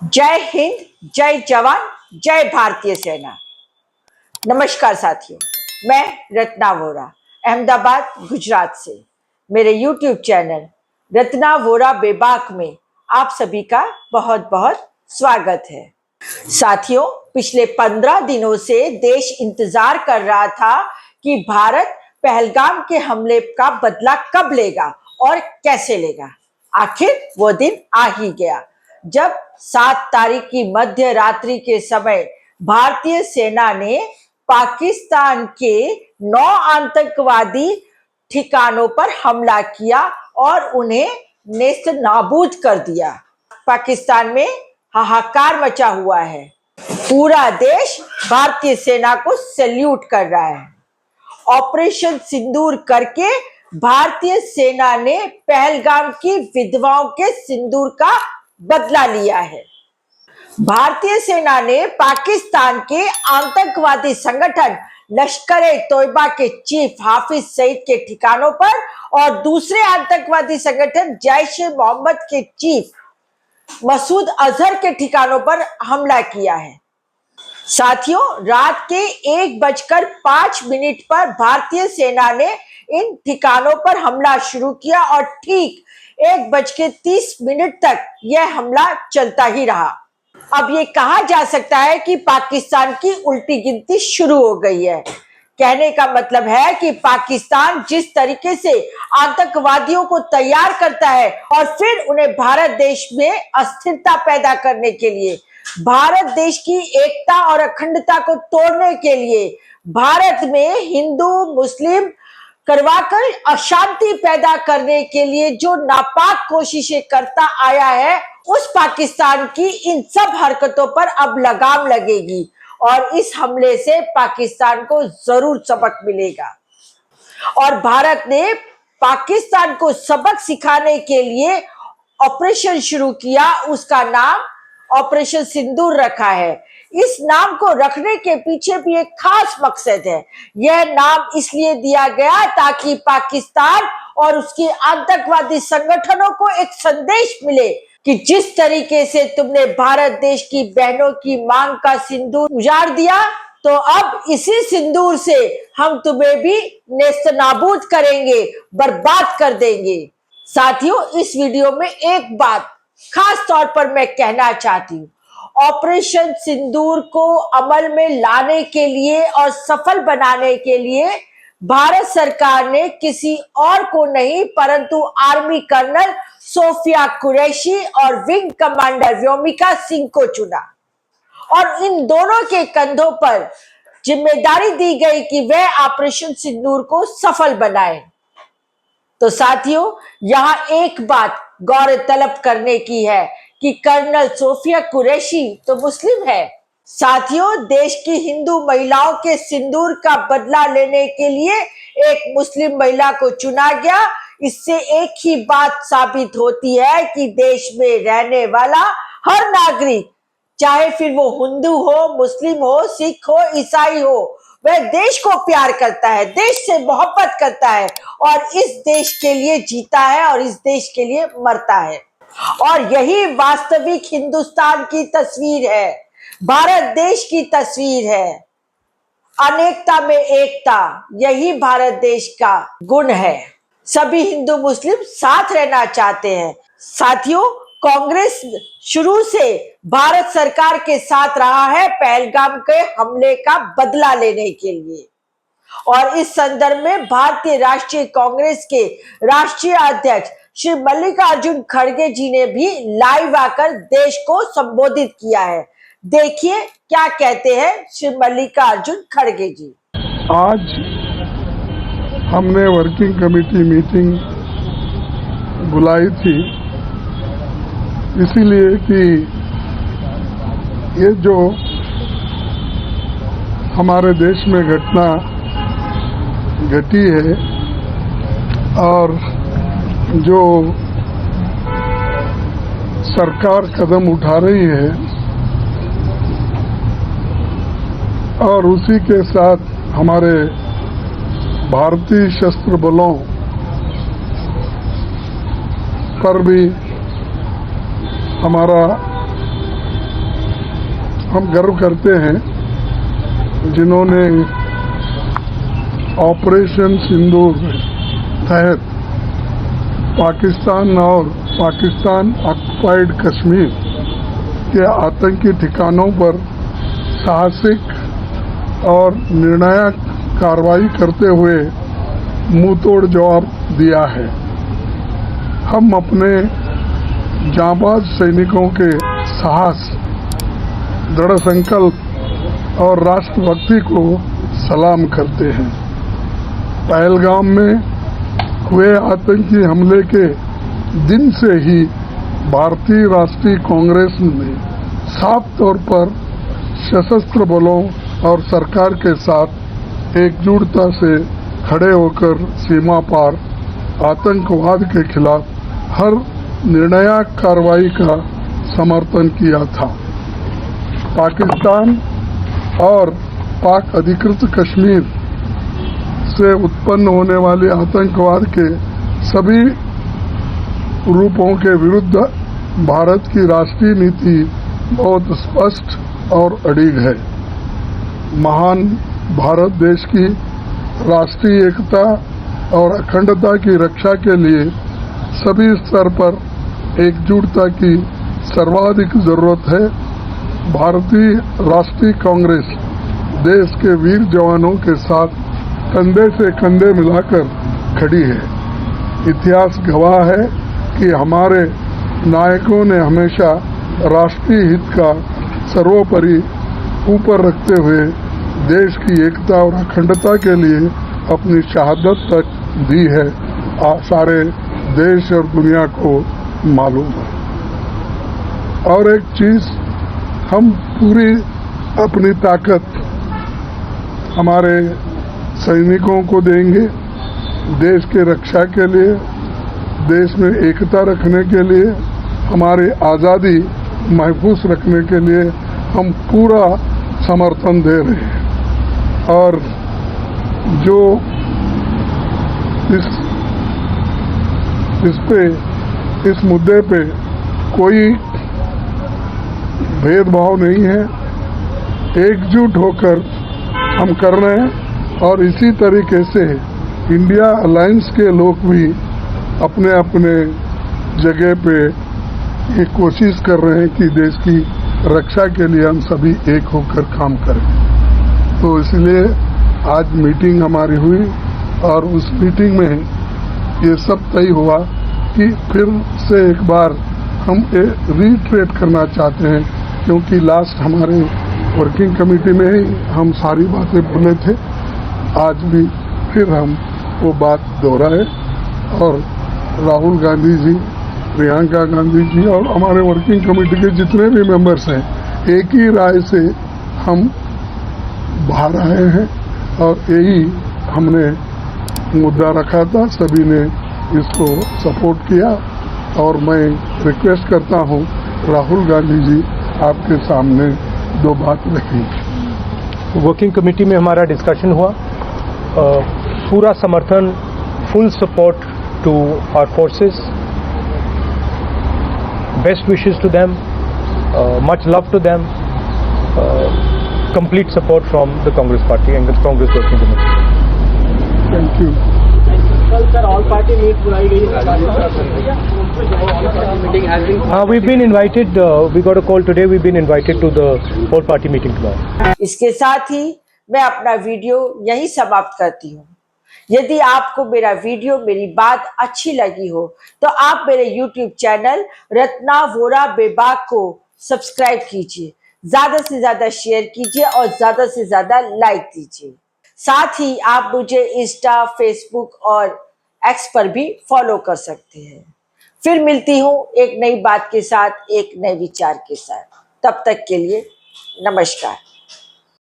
जय हिंद, जय जवान, जय भारतीय सेना। नमस्कार साथियों, मैं रत्ना वोरा अहमदाबाद गुजरात से मेरे YouTube चैनल रत्ना वोरा बेबाक में आप सभी का बहुत बहुत स्वागत है। साथियों, पिछले 15 दिनों से देश इंतजार कर रहा था कि भारत पहलगाम के हमले का बदला कब लेगा और कैसे लेगा। आखिर वो दिन आ ही गया जब 7 तारीख की मध्य रात्रि के समय भारतीय सेना ने पाकिस्तान के 9 आतंकवादी ठिकानों पर हमला किया और उन्हें नेस्त नाबूद कर दिया। पाकिस्तान में हाहाकार मचा हुआ है। पूरा देश भारतीय सेना को सैल्यूट कर रहा है। ऑपरेशन सिंदूर करके भारतीय सेना ने पहलगाम की विधवाओं के सिंदूर का बदला लिया है। भारतीय सेना ने पाकिस्तान के आतंकवादी संगठन लश्कर-ए-तोयबा के चीफ हाफिज सईद के ठिकानों पर और दूसरे आतंकवादी संगठन जैश-ए-मोहम्मद के चीफ मसूद अजहर के ठिकानों पर हमला किया है। साथियों, रात के 1:05 पर भारतीय सेना ने इन ठिकानों पर हमला शुरू किया और ठीक 1:30 तक यह हमला चलता ही रहा। अब ये कहा जा सकता है कि पाकिस्तान की उल्टी गिनती शुरू हो गई है। कहने का मतलब है कि पाकिस्तान जिस तरीके से आतंकवादियों को तैयार करता है और फिर उन्हें भारत देश में अस्थिरता पैदा करने के लिए, भारत देश की एकता और अखंडता को तोड़ने के लिए, भारत में हिंदू मुस्लिम करवाकर अशांति पैदा करने के लिए जो नापाक कोशिशें करता आया है, उस पाकिस्तान की इन सब हरकतों पर अब लगाम लगेगी और इस हमले से पाकिस्तान को जरूर सबक मिलेगा। और भारत ने पाकिस्तान को सबक सिखाने के लिए ऑपरेशन शुरू किया। उसका नाम ऑपरेशन सिंदूर रखा है। इस नाम को रखने के पीछे भी एक खास मकसद है। यह नाम इसलिए दिया गया ताकि पाकिस्तान और उसके आतंकवादी संगठनों को एक संदेश मिले कि जिस तरीके से तुमने भारत देश की बहनों की मांग का सिंदूर उजाड़ दिया, तो अब इसी सिंदूर से हम तुम्हें भी नेस्तनाबूद करेंगे, बर्बाद कर देंगे। साथियों, इस वीडियो में एक बात खास तौर पर मैं कहना चाहती हूँ। ऑपरेशन सिंदूर को अमल में लाने के लिए और सफल बनाने के लिए भारत सरकार ने किसी और को नहीं परंतु आर्मी कर्नल सोफिया कुरैशी और विंग कमांडर व्योमिका सिंह को चुना और इन दोनों के कंधों पर जिम्मेदारी दी गई कि वह ऑपरेशन सिंदूर को सफल बनाए। तो साथियों, यहाँ एक बात गौर तलब करने की है कि कर्नल सोफिया कुरैशी तो मुस्लिम है। साथियों, देश की हिंदू महिलाओं के सिंदूर का बदला लेने के लिए एक मुस्लिम महिला को चुना गया। इससे एक ही बात साबित होती है कि देश में रहने वाला हर नागरिक, चाहे फिर वो हिंदू हो, मुस्लिम हो, सिख हो, ईसाई हो, वह देश को प्यार करता है, देश से मोहब्बत करता है और इस देश के लिए जीता है और इस देश के लिए मरता है। और यही वास्तविक हिंदुस्तान की तस्वीर है, भारत देश की तस्वीर है। अनेकता में एकता, यही भारत देश का गुण है। सभी हिंदू मुस्लिम साथ रहना चाहते हैं। साथियों, कांग्रेस शुरू से भारत सरकार के साथ रहा है पहलगाम के हमले का बदला लेने के लिए। और इस संदर्भ में भारतीय राष्ट्रीय कांग्रेस के राष्ट्रीय अध्यक्ष श्री मल्लिकार्जुन खड़गे जी ने भी लाइव आकर देश को संबोधित किया है। देखिए क्या कहते हैं श्री मल्लिकार्जुन खड़गे जी। आज हमने वर्किंग कमेटी मीटिंग बुलाई थी इसीलिए कि ये जो हमारे देश में घटना घटी है और जो सरकार कदम उठा रही है और उसी के साथ हमारे भारतीय सशस्त्र बलों पर भी हमारा हम गर्व करते हैं जिन्होंने ऑपरेशन सिंदूर तहत पाकिस्तान और पाकिस्तान ऑक्युपाइड कश्मीर के आतंकी ठिकानों पर साहसिक और निर्णायक कार्रवाई करते हुए मुंहतोड़ जवाब दिया है। हम अपने जांबाज सैनिकों के साहस, दृढ़ संकल्प और राष्ट्रभक्ति को सलाम करते हैं। पहलगाम में हुए आतंकी हमले के दिन से ही भारतीय राष्ट्रीय कांग्रेस ने साफ तौर पर सशस्त्र बलों और सरकार के साथ एकजुटता से खड़े होकर सीमा पार आतंकवाद के खिलाफ हर निर्णायक कार्रवाई का समर्थन किया था। पाकिस्तान और पाक अधिकृत कश्मीर से उत्पन्न होने वाले आतंकवाद के सभी रूपों के विरुद्ध भारत की राष्ट्रीय नीति बहुत स्पष्ट और अडिग है। महान भारत देश की राष्ट्रीय एकता और अखंडता की रक्षा के लिए सभी स्तर पर एकजुटता की सर्वाधिक जरूरत है। भारतीय राष्ट्रीय कांग्रेस देश के वीर जवानों के साथ कंधे से कंधे मिलाकर खड़ी है। इतिहास गवाह है कि हमारे नायकों ने हमेशा राष्ट्रीय हित का सर्वोपरि ऊपर रखते हुए देश की एकता और अखंडता के लिए अपनी शहादत तक दी है। सारे देश और दुनिया को मालूम है। और एक चीज, हम पूरी अपनी ताकत हमारे सैनिकों को देंगे। देश के रक्षा के लिए, देश में एकता रखने के लिए, हमारी आज़ादी महफूज रखने के लिए हम पूरा समर्थन दे रहे हैं। और जो इस मुद्दे पे कोई भेदभाव नहीं है, एकजुट होकर हम कर रहे हैं। और इसी तरीके से इंडिया अलायंस के लोग भी अपने अपने जगह पे ये कोशिश कर रहे हैं कि देश की रक्षा के लिए हम सभी एक होकर काम करें। तो इसलिए आज मीटिंग हमारी हुई और उस मीटिंग में ये सब तय हुआ कि फिर से एक बार हम रीट्रेट करना चाहते हैं, क्योंकि लास्ट हमारे वर्किंग कमेटी में ही हम सारी बातें बोले थे। आज भी फिर हम वो बात दोहराए और राहुल गांधी जी, प्रियंका गांधी जी और हमारे वर्किंग कमेटी के जितने भी मेंबर्स हैं, एक ही राय से हम बाहर आए हैं। और यही हमने मुद्दा रखा था, सभी ने इसको सपोर्ट किया। और मैं रिक्वेस्ट करता हूं राहुल गांधी जी, आपके सामने दो बात रखी। वर्किंग कमेटी में हमारा डिस्कशन हुआ, पूरा समर्थन, full support to our forces, best wishes to them, much love to them, complete support from the Congress party and the Congress working committee. Thank you. कल सर ऑल पार्टी मीट बुलाई गई है। Meeting has been We've been invited, we got a call today, we've been invited to the whole party meeting tomorrow. इसके साथ ही मैं अपना video यही समाप्त करती हूँ। यदि आपको मेरा वीडियो, मेरी बात अच्छी लगी हो तो आप मेरे YouTube चैनल रत्ना वोरा बेबाक को सब्सक्राइब कीजिए, ज्यादा से ज्यादा शेयर कीजिए और ज्यादा से ज्यादा लाइक दीजिए। साथ ही आप मुझे इंस्टा, फेसबुक और एक्स पर भी फॉलो कर सकते हैं। फिर मिलती हूँ एक नई बात के साथ, एक नए विचार के साथ। तब तक के लिए नमस्कार।